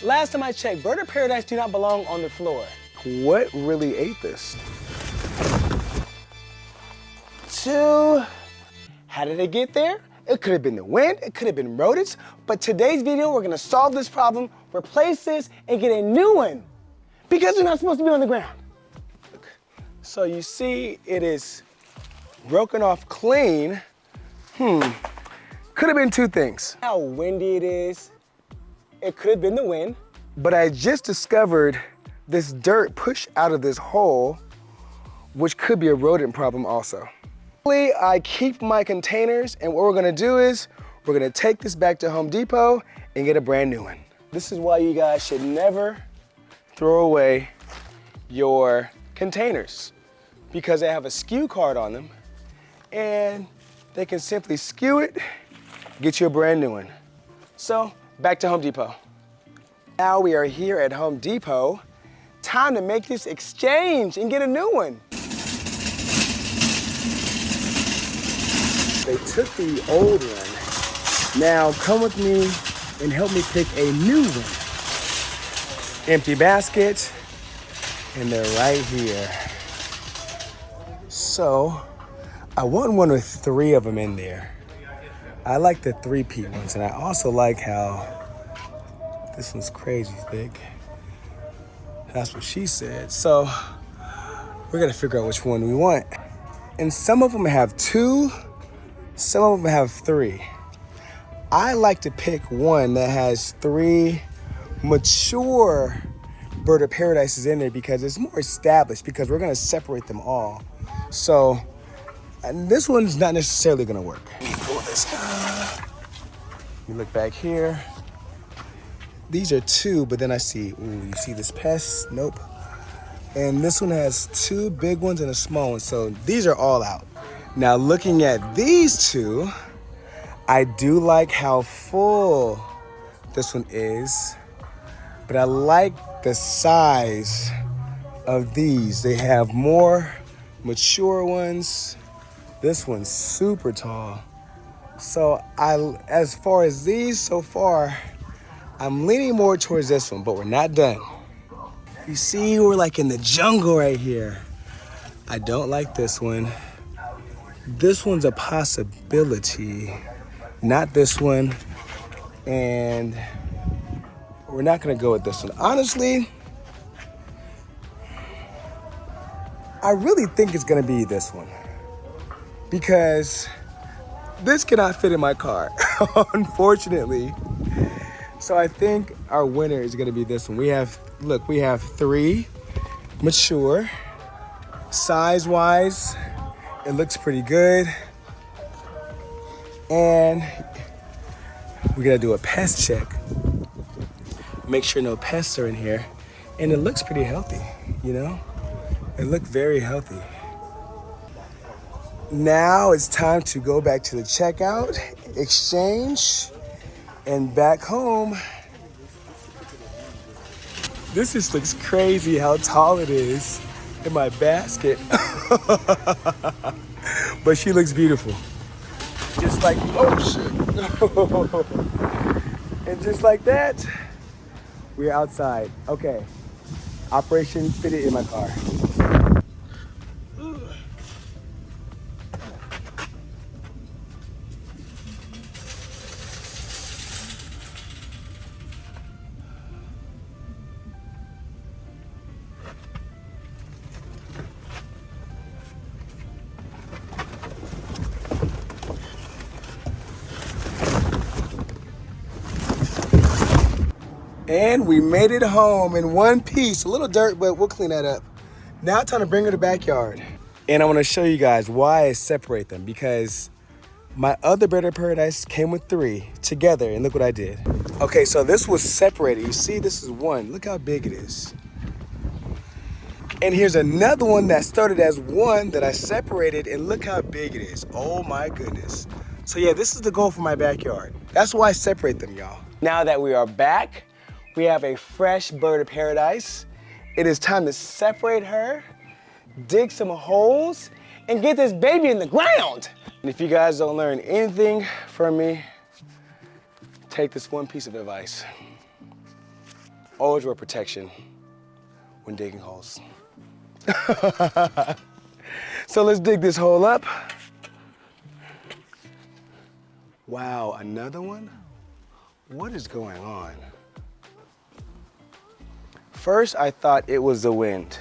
Last time I checked, bird of paradise do not belong on the floor. What really ate this? 2. How did it get there? It could have been the wind, it could have been rodents, but today's video, we're gonna solve this problem, replace this, and get a new one, because they're not supposed to be on the ground. So you see, it is broken off clean. Could have been 2 things. How windy it is. It could have been the wind. But I just discovered this dirt pushed out of this hole, which could be a rodent problem also. I keep my containers, and what we're gonna do is, we're gonna take this back to Home Depot and get a brand new one. This is why you guys should never Throw away. your containers, because they have a SKU card on them, and they can simply SKU it, get you a brand new one. So, back to Home Depot. Now we are here at Home Depot. Time to make this exchange and get a new one. They took the old one. Now come with me and help me pick a new one. Empty basket, and they're right here. So, I want one with 3 of them in there. I like the 3-peat ones, and I also like how this one's crazy thick. That's what she said. So, we're gonna figure out which one we want. And some of them have 2, some of them have 3. I like to pick one that has 3 mature bird of paradises in there because it's more established, because we're gonna separate them all. So, and this one's not necessarily gonna work. Let me pull this out. You look back here. These are 2, but then I see, ooh, you see this pest? Nope. And this one has 2 big ones and a small one, so these are all out. Now looking at these 2, I do like how full this one is, but I like the size of these. They have more mature ones. This one's super tall. So as far as these so far, I'm leaning more towards this one, but we're not done. You see, we're like in the jungle right here. I don't like this one. This one's a possibility, not this one. And we're not gonna go with this one. Honestly, I really think it's gonna be this one, because this cannot fit in my car, unfortunately. So I think our winner is gonna be this one. We have 3 mature. Size-wise, it looks pretty good. And we gotta do a pest check. Make sure no pests are in here. And it looks pretty healthy, you know? It looked very healthy. Now it's time to go back to the checkout, exchange, and back home. This just looks crazy how tall it is in my basket. But she looks beautiful. Just like, oh shit. And just like that, we're outside. Okay, Operation Fit It in my car. And we made it home in one piece. A little dirt, but we'll clean that up. Now it's time to bring her to the backyard. And I want to show you guys why I separate them, because my other bird of paradise came with 3 together, and look what I did. Okay, so this was separated. You see, this is 1. Look how big it is. And here's another one that started as 1 that I separated, and look how big it is. Oh my goodness. So yeah, this is the goal for my backyard. That's why I separate them, y'all. Now that we are back, we have a fresh bird of paradise. It is time to separate her, dig some holes, and get this baby in the ground. And if you guys don't learn anything from me, take this one piece of advice. Always wear protection when digging holes. So let's dig this hole up. Wow, another one? What is going on? First, I thought it was the wind,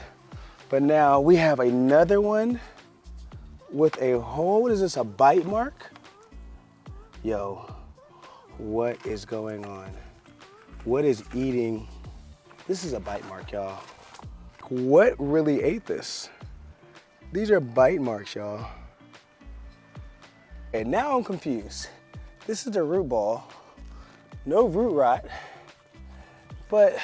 but now we have another one with a hole. What is this, a bite mark? Yo, what is going on? What is eating? This is a bite mark, y'all. What really ate this? These are bite marks, y'all. And now I'm confused. This is the root ball. No root rot, but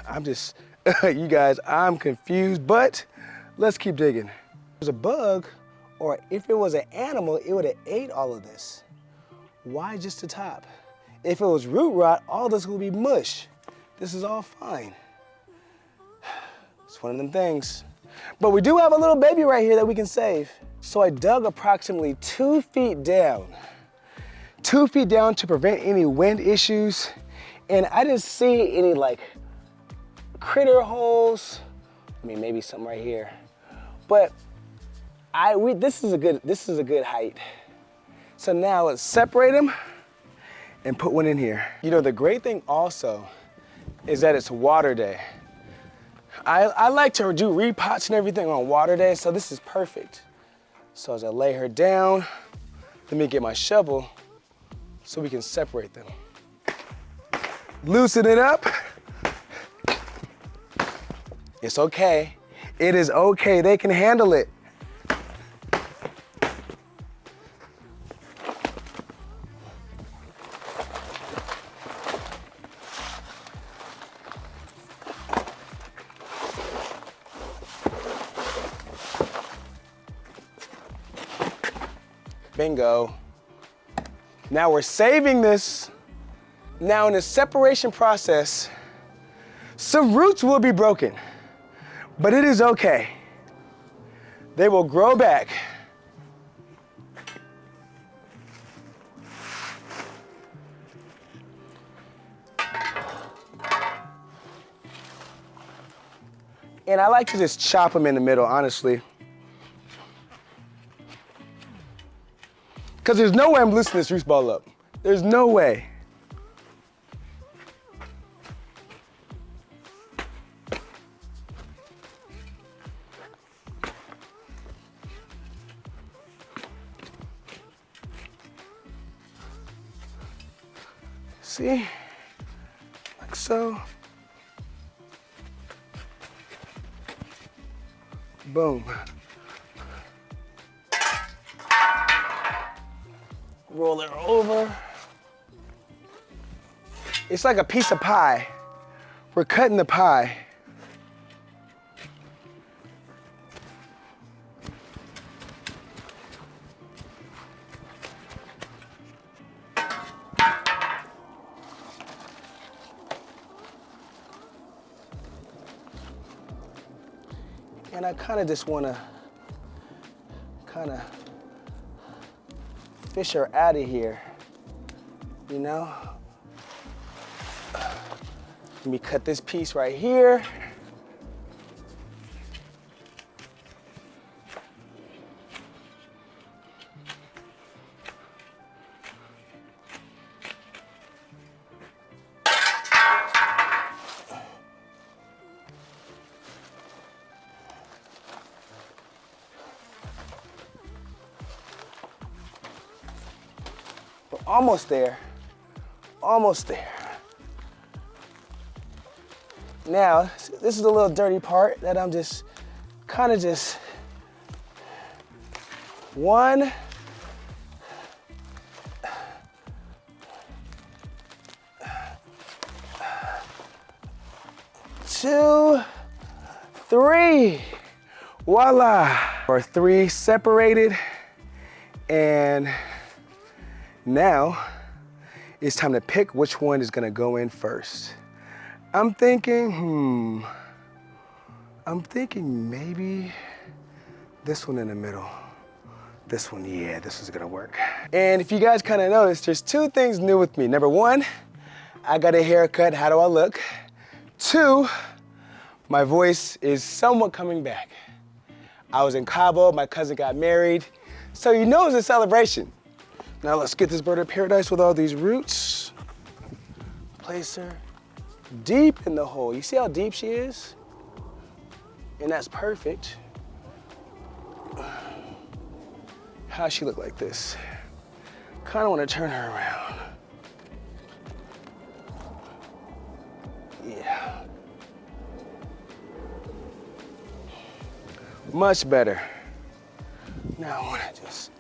I'm just, you guys, I'm confused, but let's keep digging. If it was a bug, or if it was an animal, it would have ate all of this. Why just the top? If it was root rot, all this would be mush. This is all fine. It's one of them things. But we do have a little baby right here that we can save. So I dug approximately 2 feet down. 2 feet down to prevent any wind issues. And I didn't see any like critter holes. I mean, maybe some right here. But this is a good height. So now let's separate them and put one in here. You know, the great thing also is that it's water day. I like to do repots and everything on water day, so this is perfect. So as I lay her down, let me get my shovel so we can separate them. Loosen it up. It's okay. It is okay, they can handle it. Bingo. Now we're saving this. Now in the separation process, some roots will be broken, but it is okay. They will grow back. And I like to just chop them in the middle, honestly. Because there's no way I'm loosening this root ball up. There's no way. See? Like so. Boom. Roll it over. It's like a piece of pie. We're cutting the pie. And I kind of just want to fish her out of here, you know? Let me cut this piece right here. We're almost there, almost there. Now, this is a little dirty part that I'm just one, two, three. Voila. Our 3 separated, and now it's time to pick which one is gonna go in first. I'm thinking maybe this one in the middle. This one, yeah, this is gonna work. And if you guys kind of noticed, there's 2 things new with me. Number 1, I got a haircut, how do I look? 2, my voice is somewhat coming back. I was in Cabo, my cousin got married, so you know it's a celebration. Now let's get this bird of paradise with all these roots. Place her deep in the hole. You see how deep she is? And that's perfect. How she look like this? Kind of want to turn her around. Yeah. Much better. Now I want to just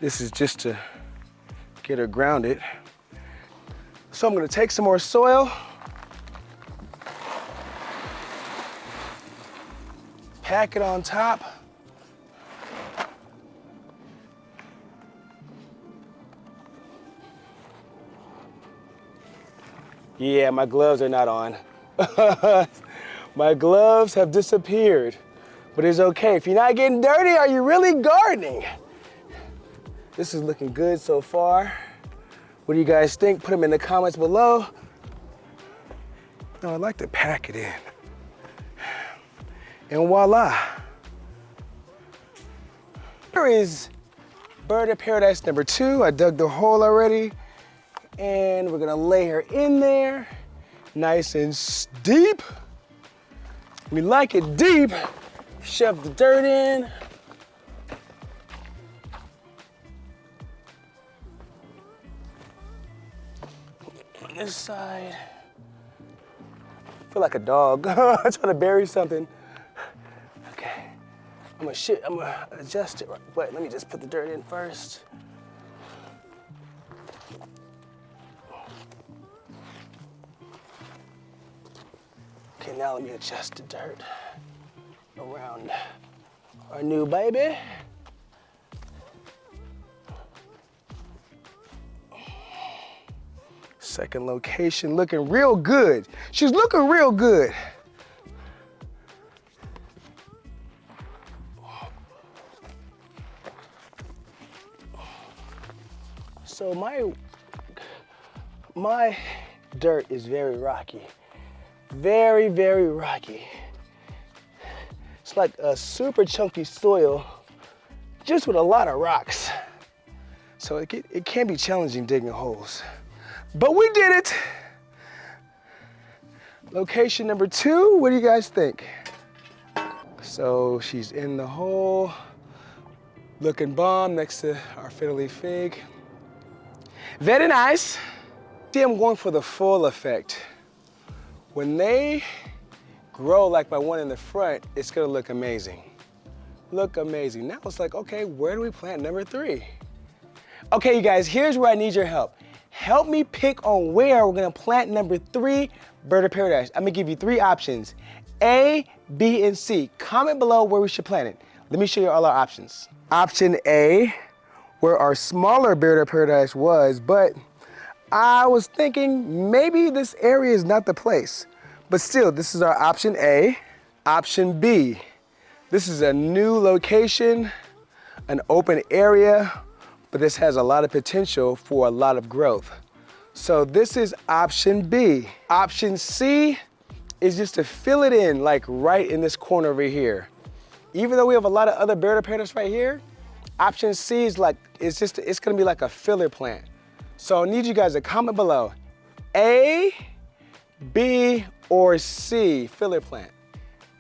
this is just to get her grounded. So I'm gonna take some more soil, pack it on top. Yeah, my gloves are not on. My gloves have disappeared, but it's okay. If you're not getting dirty, are you really gardening? This is looking good so far. What do you guys think? Put them in the comments below. No, I'd like to pack it in. And voila. Here is bird of paradise number 2. I dug the hole already. And we're gonna lay her in there. Nice and deep. We like it deep. Shove the dirt in. On this side. I feel like a dog. I'm trying to bury something. Okay. I'm gonna adjust it. Wait, let me just put the dirt in first. Okay, now let me adjust the dirt around our new baby. Second location looking real good. She's looking real good. So my dirt is very rocky. Very, very rocky. It's like a super chunky soil, just with a lot of rocks. So it can be challenging digging holes. But we did it. Location number 2, what do you guys think? So she's in the hole, looking bomb next to our fiddle leaf fig. Very nice. See, I'm going for the full effect. When they grow like my one in the front, it's gonna look amazing. Look amazing. Now it's like, okay, where do we plant number 3? Okay, you guys, here's where I need your help. Help me pick on where we're gonna plant number 3 bird of paradise. I'm gonna give you 3 options, A, B, and C. Comment below where we should plant it. Let me show you all our options. Option A, where our smaller bird of paradise was, but I was thinking maybe this area is not the place. But still, this is our option A. Option B, this is a new location, an open area, but this has a lot of potential for a lot of growth. So this is option B. Option C is just to fill it in, like right in this corner over here. Even though we have a lot of other bird of paradise right here, option C is like, it's gonna be like a filler plant. So I need you guys to comment below, A, B, or C, filler plant.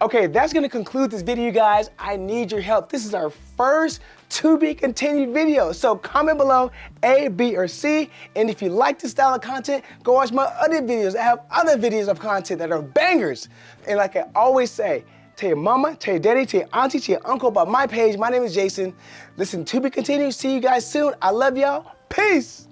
Okay, that's gonna conclude this video, you guys. I need your help. This is our first to be continued video. So comment below A, B, or C. And if you like this style of content, go watch my other videos. I have other videos of content that are bangers. And like I always say, tell your mama, tell your daddy, tell your auntie, tell your uncle about my page. My name is Jason. Listen, to be continued. See you guys soon. I love y'all. Peace.